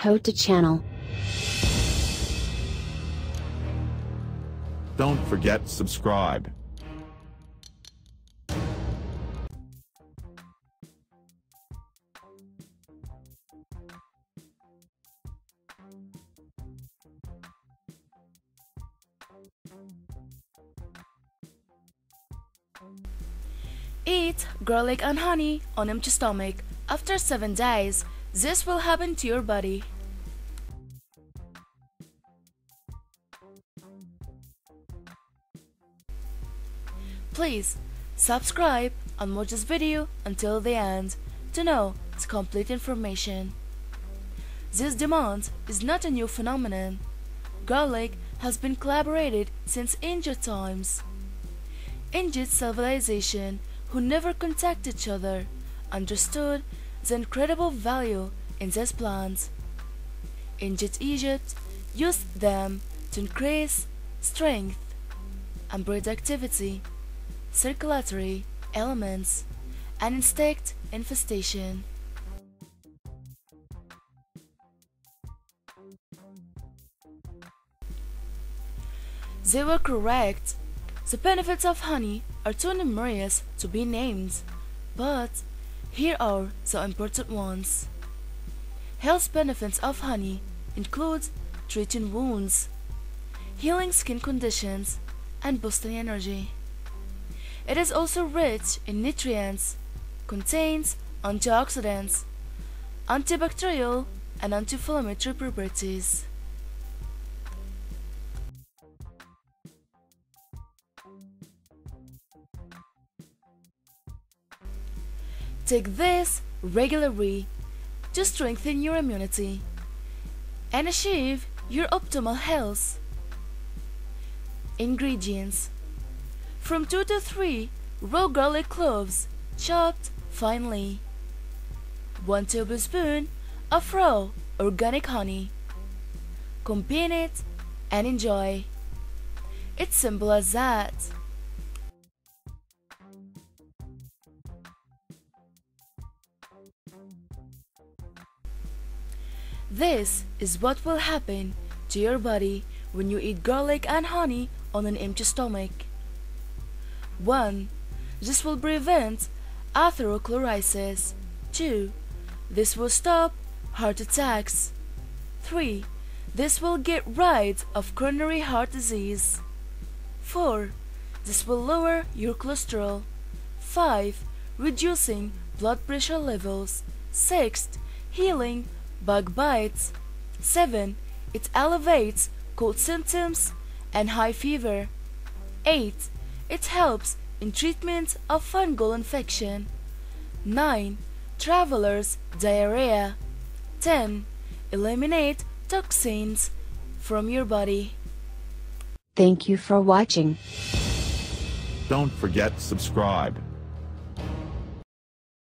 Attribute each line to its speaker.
Speaker 1: Hota channel.
Speaker 2: Don't forget subscribe.
Speaker 3: Eat garlic and honey on empty stomach. After 7 days, this will happen to your body. Please subscribe and watch this video until the end to know its complete information. This demand is not a new phenomenon. Garlic has been collaborated since ancient times. Ancient civilization who never contacted each other understood the incredible value in this plant. Ancient Egypt used them to increase strength and productivity, circulatory elements, and insect infestation. They were correct. The benefits of honey are too numerous to be named, but here are the important ones. Health benefits of honey include treating wounds, healing skin conditions, and boosting energy. It is also rich in nutrients, contains antioxidants, antibacterial, and anti-inflammatory properties. Take this regularly to strengthen your immunity and achieve your optimal health. Ingredients: from 2 to 3 raw garlic cloves chopped finely, 1 tablespoon of raw organic honey. Combine it and enjoy. It's simple as that. This is what will happen to your body when you eat garlic and honey on an empty stomach. 1. This will prevent atherosclerosis. 2. This will stop heart attacks. 3. This will get rid of coronary heart disease. 4. This will lower your cholesterol. 5. Reducing blood pressure levels. 6. Healing bug bites. 7. It elevates cold symptoms and high fever. 8. It helps in treatment of fungal infection. 9. Travelers' diarrhea. 10. Eliminate toxins from your body.
Speaker 1: Thank you for watching.
Speaker 2: Don't forget subscribe.